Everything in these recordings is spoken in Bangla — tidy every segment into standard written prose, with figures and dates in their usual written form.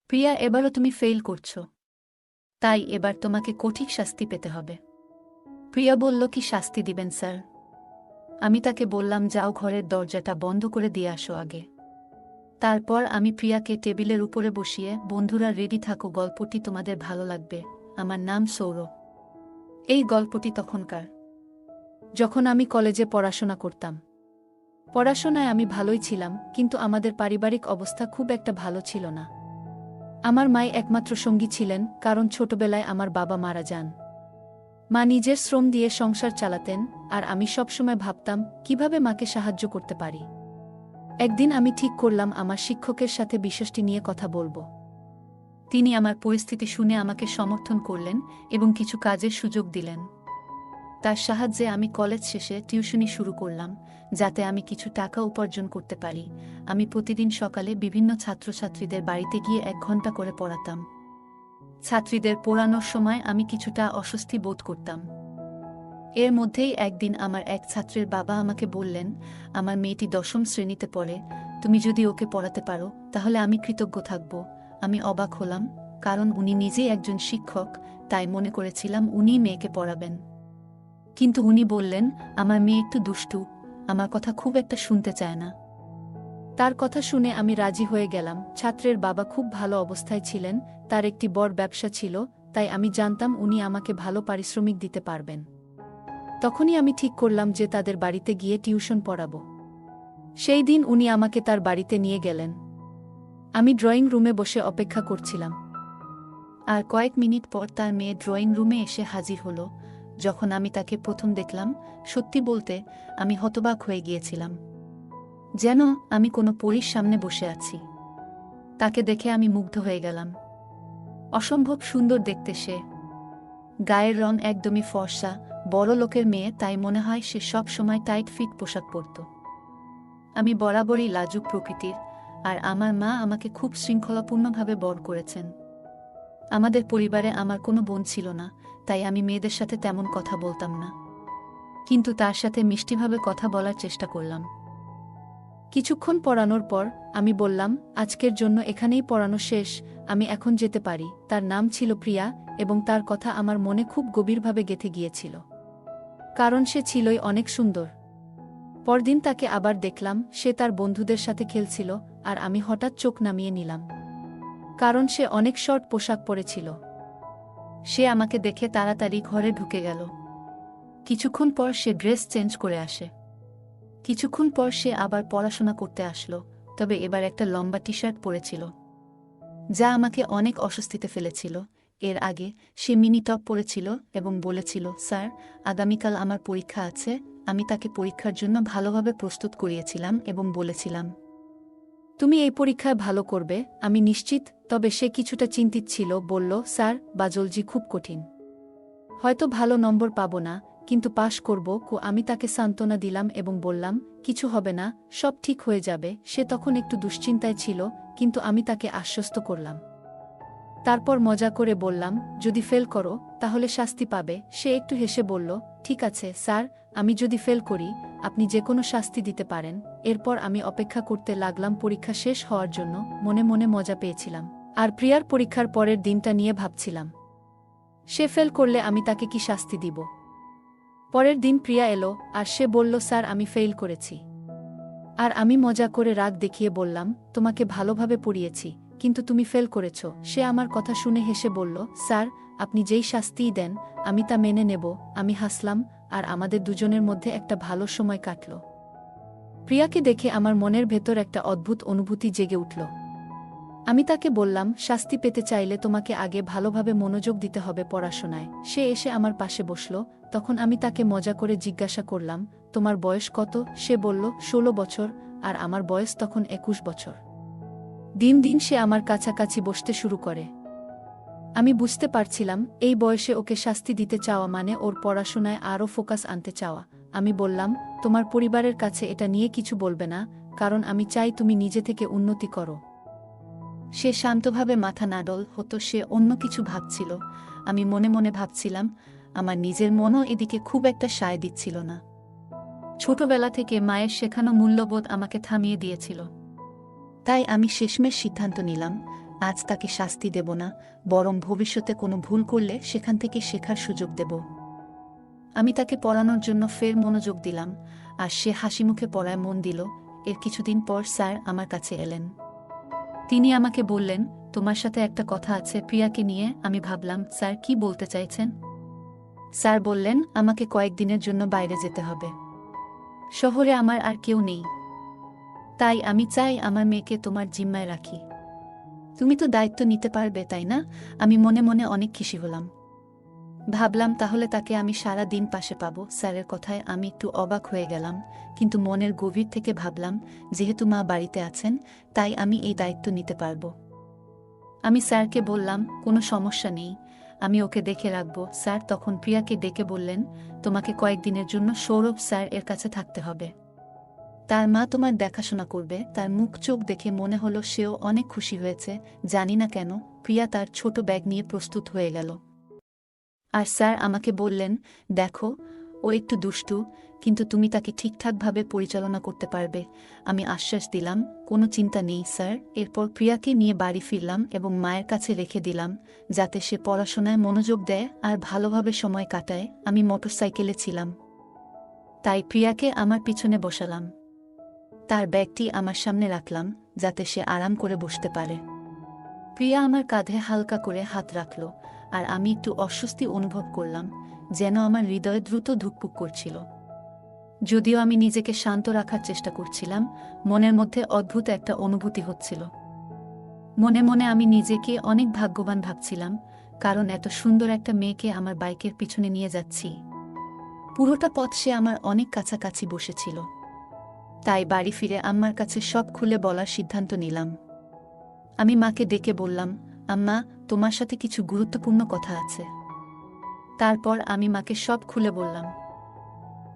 প্রিয়া, এবারও তুমি ফেল করছো। তাই এবার তোমাকে কঠিন শাস্তি পেতে হবে। প্রিয়া বলল, কি শাস্তি দিবেন স্যার? আমি তাকে বললাম, যাও ঘরের দরজাটা বন্ধ করে দিয়ে আসো আগে। তারপর আমি প্রিয়াকে টেবিলের উপরে বসিয়ে, বন্ধুরা রেডি থাকো, গল্পটি তোমাদের ভালো লাগবে। আমার নাম সৌরভ। এই গল্পটি তখনকার, যখন আমি কলেজে পড়াশোনা করতাম। পড়াশোনায় আমি ভালোই ছিলাম, কিন্তু আমাদের পারিবারিক অবস্থা খুব একটা ভালো ছিল না। আমার মাই একমাত্র সঙ্গী ছিলেন, কারণ ছোটবেলায় আমার বাবা মারা যান। মা নিজের শ্রম দিয়ে সংসার চালাতেন, আর আমি সবসময় ভাবতাম কিভাবে মাকে সাহায্য করতে পারি। একদিন আমি ঠিক করলাম আমার শিক্ষকের সাথে বিষয়টি নিয়ে কথা বলবো। তিনি আমার পরিস্থিতি শুনে আমাকে সমর্থন করলেন এবং কিছু কাজের সুযোগ দিলেন। তার সাহায্যে আমি কলেজ শেষে টিউশনি শুরু করলাম, যাতে আমি কিছু টাকা উপার্জন করতে পারি। আমি প্রতিদিন সকালে বিভিন্ন ছাত্রছাত্রীদের বাড়িতে গিয়ে 1 ঘন্টা করে পড়াতাম। ছাত্রীদের পড়ানোর সময় আমি কিছুটা অস্বস্তি বোধ করতাম। এর মধ্যেই একদিন আমার এক ছাত্রের বাবা আমাকে বললেন, আমার মেয়েটি 10ম শ্রেণীতে পড়ে, তুমি যদি ওকে পড়াতে পারো তাহলে আমি কৃতজ্ঞ থাকব। আমি অবাক হলাম, কারণ উনি নিজেই একজন শিক্ষক, তাই মনে করেছিলাম উনিই মেয়েকে পড়াবেন। কিন্তু উনি বললেন, আমার মেয়ে একটু দুষ্টু, আমার কথা খুব একটা শুনতে চায় না। তার কথা শুনে আমি রাজি হয়ে গেলাম। ছাত্রের বাবা খুব ভালো অবস্থায় ছিলেন, তার একটি বড় ব্যবসা ছিল, তাই আমি জানতাম উনি আমাকে ভালো পারিশ্রমিক দিতে পারবেন। তখনই আমি ঠিক করলাম যে তাদের বাড়িতে গিয়ে টিউশন পড়াব। সেই দিন উনি আমাকে তার বাড়িতে নিয়ে গেলেন। আমি ড্রয়িং রুমে বসে অপেক্ষা করছিলাম। আর কয়েক মিনিট পর তার মেয়ে ড্রয়িং রুমে এসে হাজির হলো। যখন আমি তাকে প্রথম দেখলাম, সত্যি বলতে আমি হতবাক হয়ে গিয়েছিলাম, যেন আমি কোনো পরীর সামনে বসে আছি। তাকে দেখে আমি মুগ্ধ হয়ে গেলাম। অসম্ভব সুন্দর দেখতে সে। গায়ের রং একদমই ফর্সা, বড় লোকের মেয়ে, তাই মনে হয় সে সব সময় টাইট ফিট পোশাক পরত। আমি বরাবরই লাজুক প্রকৃতির, আর আমার মা আমাকে খুব শৃঙ্খলাপূর্ণভাবে বড় করেছেন। আমাদের পরিবারে আমার কোনো বোন ছিল না, তাই আমি মেয়েদের সাথে তেমন কথা বলতাম না। কিন্তু তার সাথে মিষ্টিভাবে কথা বলার চেষ্টা করলাম। কিছুক্ষণ পড়ানোর পর আমি বললাম, আজকের জন্য এখানেই পড়ানো শেষ, আমি এখন যেতে পারি। তার নাম ছিল প্রিয়া, এবং তার কথা আমার মনে খুব গভীরভাবে গেঁথে গিয়েছিল, কারণ সে ছিলই অনেক সুন্দর। পরদিন তাকে আবার দেখলাম, সে তার বন্ধুদের সাথে খেলছিল, আর আমি হঠাৎ চোখ নামিয়ে নিলাম, কারণ সে অনেক শর্ট পোশাক পরেছিল। সে আমাকে দেখে তাড়াতাড়ি ঘরে ঢুকে গেল। কিছুক্ষণ পর সে ড্রেস চেঞ্জ করে আসে। কিছুক্ষণ পর সে আবার পড়াশোনা করতে আসলো, তবে এবার একটা লম্বা টি শার্ট পরেছিল, যা আমাকে অনেক অস্বস্তিতে ফেলেছিল। এর আগে সে মিনি টপ পরেছিল এবং বলেছিল, স্যার, আগামীকাল আমার পরীক্ষা আছে। আমি তাকে পরীক্ষার জন্য ভালোভাবে প্রস্তুত করিয়েছিলাম এবং বলেছিলাম, তুমি এই পরীক্ষায় ভালো করবে, আমি নিশ্চিত। তবে সে কিছুটা চিন্তিত ছিল, বলল, স্যার, বায়োলজি খুব কঠিন, হয়তো ভালো নম্বর পাব না, কিন্তু পাশ করব। আমি তাকে সান্ত্বনা দিলাম এবং বললাম, কিছু হবে না, সব ঠিক হয়ে যাবে। সে তখন একটু দুশ্চিন্তায় ছিল, কিন্তু আমি তাকে আশ্বস্ত করলাম। তারপর মজা করে বললাম, যদি ফেল করো তাহলে শাস্তি পাবে। সে একটু হেসে বলল, ঠিক আছে স্যার, আমি যদি ফেল করি আপনি যে কোনো শাস্তি দিতে পারেন। এরপর আমি অপেক্ষা করতে লাগলাম পরীক্ষা শেষ হওয়ার জন্য। মনে মনে মজা পেয়েছিলাম, আর প্রিয়ার পরীক্ষার পরের দিনটা নিয়ে ভাবছিলাম, সে ফেল করলে আমি তাকে কি শাস্তি দিব। পরের দিন প্রিয়া এলো, আর সে বলল, স্যার, আমি ফেল করেছি। আর আমি মজা করে রাগ দেখিয়ে বললাম, তোমাকে ভালোভাবে পড়িয়েছি, কিন্তু তুমি ফেল করেছ। সে আমার কথা শুনে হেসে বলল, স্যার, আপনি যেই শাস্তিই দেন আমি তা মেনে নেব। আমি হাসলাম, আর আমাদের দুজনের মধ্যে একটা ভালো সময় কাটল। প্রিয়াকে দেখে আমার মনের ভেতর একটা অদ্ভুত অনুভূতি জেগে উঠল। আমি তাকে বললাম, শাস্তি পেতে চাইলে তোমাকে আগে ভালোভাবে মনোযোগ দিতে হবে পড়াশোনায়। সে এসে আমার পাশে বসল। তখন আমি তাকে মজা করে জিজ্ঞাসা করলাম, তোমার বয়স কত? সে বলল, 16 বছর, আর আমার বয়স তখন 21 বছর। দিন দিন সে আমার কাছাকাছি বসতে শুরু করে। আমি বুঝতে পারছিলাম, এই বয়সে ওকে শাস্তি দিতে চাওয়া মানে ওর পড়াশোনায় আরও ফোকাস আনতে চাওয়া। আমি বললাম, তোমার পরিবারের কাছে এটা নিয়ে কিছু বলবে না, কারণ আমি চাই তুমি নিজে থেকে উন্নতি করো। সে শান্তভাবে মাথা নাড়ল। হতো সে অন্য কিছু ভাবছিল। আমি মনে মনে ভাবছিলাম, আমার নিজের মনও এদিকে খুব একটা সায় দিচ্ছিল না। ছোটবেলা থেকে মায়ের শেখানো মূল্যবোধ আমাকে থামিয়ে দিয়েছিল। তাই আমি শেষমেশ সিদ্ধান্ত নিলাম, আজ তাকে শাস্তি দেব না, বরং ভবিষ্যতে কোনো ভুল করলে সেখান থেকে শেখার সুযোগ দেব। আমি তাকে পড়ানোর জন্য ফের মনোযোগ দিলাম, আর সে হাসিমুখে পড়ায় মন দিল। এর কিছুদিন পর স্যার আমার কাছে এলেন। তিনি আমাকে বললেন, তোমার সাথে একটা কথা আছে প্রিয়াকে নিয়ে। আমি ভাবলাম, স্যার কি বলতে চাইছেন? স্যার বললেন, আমাকে কয়েকদিনের জন্য বাইরে যেতে হবে। শহরে আমার আর কেউ নেই, তাই আমি চাই আমার মেয়েকে তোমার জিম্মায় রাখি। তুমি তো দায়িত্ব নিতে পারবে, তাই না? আমি মনে মনে অনেক খুশি হলাম। ভাবলাম তাহলে তাকে আমি সারা দিন পাশে পাবো। স্যারের কথায় আমি একটু অবাক হয়ে গেলাম, কিন্তু মনের গভীর থেকে ভাবলাম, যেহেতু মা বাড়িতে আছেন, তাই আমি এই দায়িত্ব নিতে পারবো। আমি স্যারকে বললাম, কোনো সমস্যা নেই, আমি ওকে দেখে রাখবো। স্যার তখন প্রিয়াকে ডেকে বললেন, তোমাকে কয়েকদিনের জন্য সৌরভ স্যার এর কাছে থাকতে হবে। তার মা তোমার দেখাশোনা করবে। তার মুখ চোখ দেখে মনে হলো সেও অনেক খুশি হয়েছে। জানি না কেন, প্রিয়া তার ছোট ব্যাগ নিয়ে প্রস্তুত হয়ে গেল। আর স্যার আমাকে বললেন, দেখো, ও একটু দুষ্টু, কিন্তু তুমি তাকে ঠিকঠাকভাবে পরিচালনা করতে পারবে। আমি আশ্বাস দিলাম, কোনো চিন্তা নেই স্যার। এরপর প্রিয়াকে নিয়ে বাড়ি ফিরলাম এবং মায়ের কাছে রেখে দিলাম, যাতে সে পড়াশোনায় মনোযোগ দেয় আর ভালোভাবে সময় কাটায়। আমি মোটরসাইকেলে ছিলাম, তাই প্রিয়াকে আমার পিছনে বসালাম। তার ব্যাগটি আমার সামনে রাখলাম, যাতে সে আরাম করে বসতে পারে। প্রিয়া আমার কাঁধে হালকা করে হাত রাখল, আর আমি একটু অস্বস্তি অনুভব করলাম, যেন আমার হৃদয়ে দ্রুত ধুকপুক করছিল। যদিও আমি নিজেকে শান্ত রাখার চেষ্টা করছিলাম, মনের মধ্যে অদ্ভুত একটা অনুভূতি হচ্ছিল। মনে মনে আমি নিজেকে অনেক ভাগ্যবান ভাবছিলাম, কারণ এত সুন্দর একটা মেয়েকে আমার বাইকের পিছনে নিয়ে যাচ্ছি। পুরোটা পথ সে আমার অনেক কাছাকাছি বসেছিল। তাই বাড়ি ফিরে আম্মার কাছে সব খুলে বলার সিদ্ধান্ত নিলাম। আমি মাকে ডেকে বললাম, আম্মা, তোমার সাথে কিছু গুরুত্বপূর্ণ কথা আছে। তারপর আমি মাকে সব খুলে বললাম।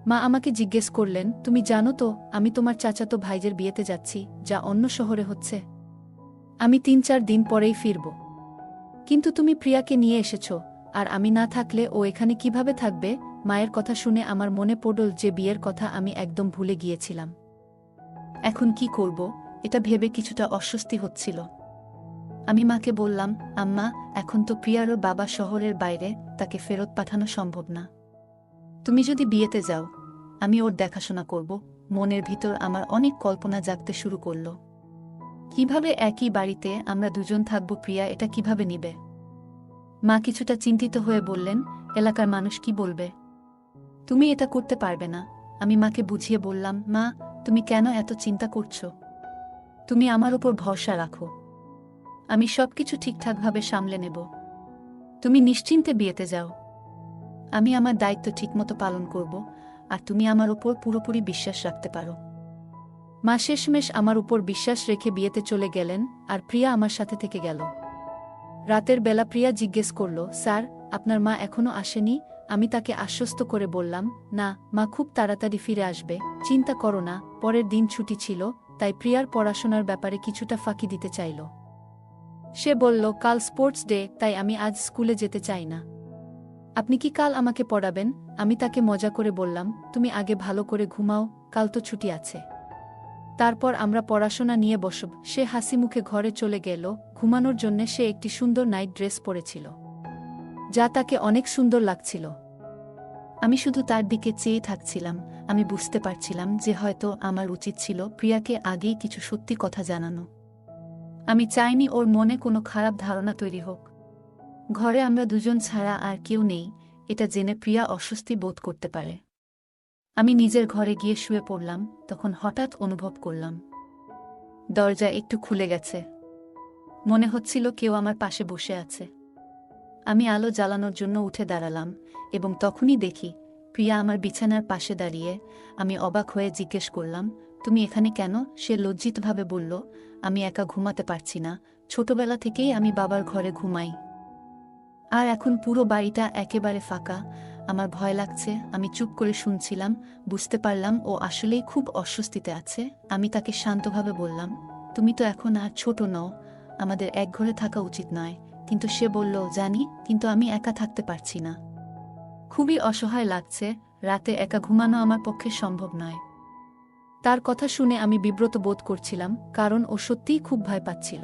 মা আমাকে জিজ্ঞেস করলেন, তুমি জানো তো আমি তোমার চাচাতো ভাইজের বিয়েতে যাচ্ছি, যা অন্য শহরে হচ্ছে। আমি ৩-৪ দিন পরেই ফিরব। কিন্তু তুমি প্রিয়াকে নিয়ে এসেছ, আর আমি না থাকলে ও এখানে কিভাবে থাকবে? মায়ের কথা শুনে আমার মনে পড়ল যে বিয়ের কথা আমি একদম ভুলে গিয়েছিলাম। এখন কি করব, এটা ভেবে কিছুটা অস্বস্তি হচ্ছিল। আমি মাকে বললাম, আম্মা, এখন তো প্রিয়ারও বাবা শহরের বাইরে, তাকে ফেরত পাঠানো সম্ভব না। তুমি যদি বিয়েতে যাও, আমি ওর দেখাশোনা করব। মনের ভিতর আমার অনেক কল্পনা জাগতে শুরু করল। কিভাবে একই বাড়িতে আমরা দুজন থাকব, প্রিয়া এটা কিভাবে নিবে? মা কিছুটা চিন্তিত হয়ে বললেন, এলাকার মানুষ কি বলবে? তুমি এটা করতে পারবে না। আমি মাকে বুঝিয়ে বললাম, মা, তুমি কেন এত চিন্তা করছো? তুমি আমার উপর ভরসা রাখো, আমি সবকিছু ঠিকঠাকভাবে সামলে নেব। তুমি নিশ্চিন্তে বিয়েতে যাও, আমি আমার দায়িত্ব ঠিকমতো পালন করব, আর তুমি আমার উপর পুরোপুরি বিশ্বাস রাখতে পারো। মা শেষমেশ আমার উপর বিশ্বাস রেখে বিয়েতে চলে গেলেন, আর প্রিয়া আমার সাথে থেকে গেল। রাতের বেলা প্রিয়া জিজ্ঞেস করল, স্যার, আপনার মা এখনো আসেনি? আমি তাকে আশ্বস্ত করে বললাম, না মা, খুব তাড়াতাড়ি ফিরে আসবে, চিন্তা করো না। পরের দিন ছুটি ছিল, তাই প্রিয়ার পড়াশোনার ব্যাপারে কিছুটা ফাঁকি দিতে চাইল। সে বলল, কাল স্পোর্টস ডে, তাই আমি আজ স্কুলে যেতে চাই না। আপনি কি কাল আমাকে পড়াবেন? আমি তাকে মজা করে বললাম, তুমি আগে ভালো করে ঘুমাও, কাল তো ছুটি আছে। তারপর আমরা পড়াশোনা নিয়ে বসব। সে হাসি মুখে ঘরে চলে গেল। ঘুমানোর জন্য সে একটি সুন্দর নাইট ড্রেস পরেছিল, যা তাকে অনেক সুন্দর লাগছিল। আমি শুধু তার দিকে চেয়ে থাকছিলাম। আমি বুঝতে পারছিলাম যে হয়তো আমার উচিত ছিল প্রিয়াকে আগেই কিছু সত্যি কথা জানানো। আমি চাইনি ওর মনে কোনো খারাপ ধারণা তৈরি হোক। ঘরে আমরা দুজন ছাড়া আর কেউ নেই, এটা জেনে প্রিয়া অস্বস্তি বোধ করতে পারে। আমি নিজের ঘরে গিয়ে শুয়ে পড়লাম, তখন হঠাৎ অনুভব করলাম দরজা একটু খুলে গেছে। মনে হচ্ছিল কেউ আমার পাশে বসে আছে। আমি আলো জ্বালানোর জন্য উঠে দাঁড়ালাম, এবং তখনই দেখি প্রিয়া আমার বিছানার পাশে দাঁড়িয়ে। আমি অবাক হয়ে জিজ্ঞেস করলাম, তুমি এখানে কেন? সে লজ্জিতভাবে বলল, আমি একা ঘুমাতে পারছি না। ছোটবেলা থেকেই আমি বাবার ঘরে ঘুমাই, আর এখন পুরো বাড়িটা একেবারে ফাঁকা। আমার ভয় লাগছে। আমি চুপ করে শুনছিলাম। বুঝতে পারলাম ও আসলেই খুব অস্বস্তিতে আছে। আমি তাকে শান্তভাবে বললাম, তুমি তো এখন আর ছোট নও, আমাদের এক ঘরে থাকা উচিত নয়। কিন্তু সে বলল, জানি, কিন্তু আমি একা থাকতে পারছি না। খুবই অসহায় লাগছে। রাতে একা ঘুমানো আমার পক্ষে সম্ভব নয়। তার কথা শুনে আমি বিব্রত বোধ করছিলাম, কারণ ও সত্যিই খুব ভয় পাচ্ছিল।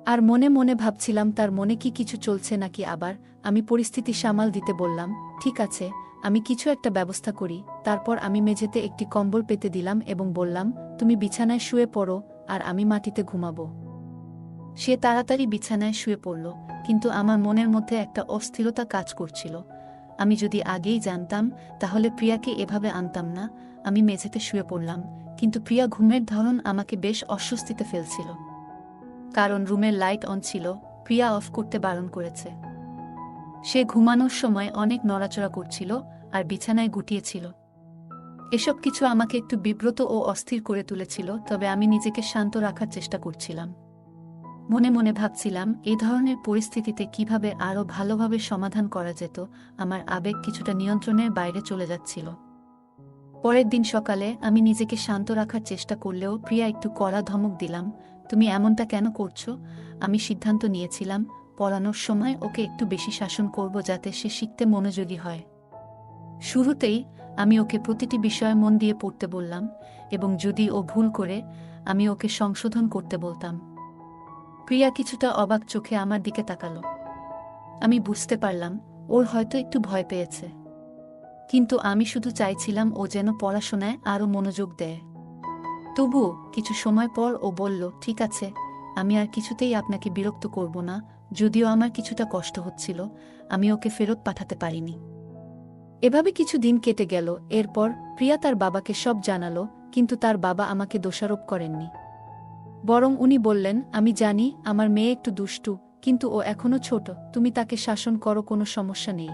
আর মনে মনে ভাবছিলাম তার মনে কি কিছু চলছে নাকি। আবার আমি পরিস্থিতি সামাল দিতে বললাম, ঠিক আছে, আমি কিছু একটা ব্যবস্থা করি। তারপর আমি মেঝেতে একটি কম্বল পেতে দিলাম এবং বললাম, তুমি বিছানায় শুয়ে পড়ো আর আমি মাটিতে ঘুমাবো। সে তাড়াতাড়ি বিছানায় শুয়ে পড়ল, কিন্তু আমার মনের মধ্যে একটা অস্থিরতা কাজ করছিল। আমি যদি আগেই জানতাম তাহলে প্রিয়াকে এভাবে আনতাম না। আমি মেঝেতে শুয়ে পড়লাম, কিন্তু প্রিয়া ঘুমের ধরন আমাকে বেশ অস্বস্তিতে ফেলছিল। কারণ রুমের লাইট অন ছিল, প্রিয়া অফ করতে বারণ করেছে। সে ঘুমানোর সময় অনেক নড়াচড়া করছিল আর বিছানায় গুটিয়েছিল। এসব কিছু আমাকে একটু বিব্রত ও অস্থির করে তুলেছিল, তবে আমি নিজেকে শান্ত রাখার চেষ্টা করছিলাম। মনে মনে ভাবছিলাম এই ধরনের পরিস্থিতিতে কিভাবে আরও ভালোভাবে সমাধান করা যেত। আমার আবেগ কিছুটা নিয়ন্ত্রণের বাইরে চলে যাচ্ছিল। পরের দিন সকালে আমি নিজেকে শান্ত রাখার চেষ্টা করলেও প্রিয়া একটু কড়া ধমক দিলাম, তুমি এমনটা কেন করছো? আমি সিদ্ধান্ত নিয়েছিলাম পড়ানোর সময় ওকে একটু বেশি শাসন করব যাতে সে শিখতে মনোযোগী হয়। শুরুতেই আমি ওকে প্রতিটি বিষয়ে মন দিয়ে পড়তে বললাম এবং যদি ও ভুল করে আমি ওকে সংশোধন করতে বলতাম। প্রিয়া কিছুটা অবাক চোখে আমার দিকে তাকালো। আমি বুঝতে পারলাম ওর হয়তো একটু ভয় পেয়েছে, কিন্তু আমি শুধু চাইছিলাম ও যেন পড়াশোনায় আরও মনোযোগ দেয়। তবুও কিছু সময় পর ও বলল, ঠিক আছে, আমি আর কিছুতেই আপনাকে বিরক্ত করব না। যদিও আমার কিছুটা কষ্ট হচ্ছিল, আমি ওকে ফেরত পাঠাতে পারিনি। এভাবে কিছু দিন কেটে গেল। এরপর প্রিয়া তার বাবাকে সব জানালো, কিন্তু তার বাবা আমাকে দোষারোপ করেননি। বরং উনি বললেন, আমি জানি আমার মেয়ে একটু দুষ্টু, কিন্তু ও এখনো ছোট, তুমি তাকে শাসন করো, কোনো সমস্যা নেই।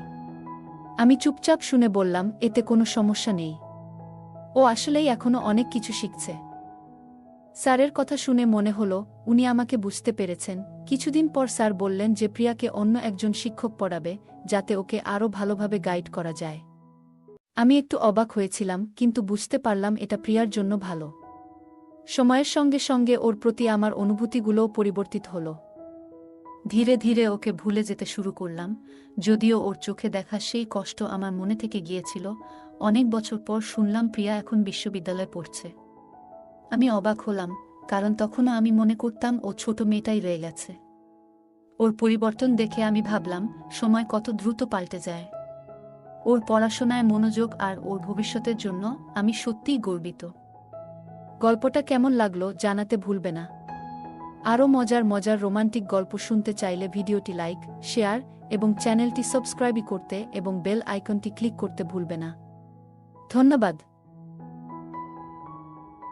আমি চুপচাপ শুনে বললাম, এতে কোনো সমস্যা নেই, ও আসলেই এখনো অনেক কিছু শিখছে। স্যারের কথা শুনে মনে হলো উনি আমাকে বুঝতে পেরেছেন। কিছুদিন পর স্যার বললেন যে প্রিয়াকে অন্য একজন শিক্ষক পড়াবে, যাতে ওকে আরও ভালোভাবে গাইড করা যায়। আমি একটু অবাক হয়েছিলাম, কিন্তু বুঝতে পারলাম এটা প্রিয়ার জন্য ভালো। সময়ের সঙ্গে সঙ্গে ওর প্রতি আমার অনুভূতিগুলোও পরিবর্তিত হলো। ধীরে ধীরে ওকে ভুলে যেতে শুরু করলাম, যদিও ওর চোখে দেখা সেই কষ্ট আমার মনে থেকে গিয়েছিল। অনেক বছর পর শুনলাম প্রিয়া এখন বিশ্ববিদ্যালয়ে পড়ছে। আমি অবাক হলাম, কারণ তখনও আমি মনে করতাম ও ছোট মেয়েটাই রয়ে গেছে। ওর পরিবর্তন দেখে আমি ভাবলাম সময় কত দ্রুত পাল্টে যায়। ওর পড়াশোনায় মনোযোগ আর ওর ভবিষ্যতের জন্য আমি সত্যিই গর্বিত। গল্পটা কেমন লাগলো জানাতে ভুলবে না। আরও মজার মজার রোমান্টিক গল্প শুনতে চাইলে ভিডিওটি লাইক, শেয়ার এবং চ্যানেলটি সাবস্ক্রাইব করতে এবং বেল আইকনটি ক্লিক করতে ভুলবে না। ধন্যবাদ।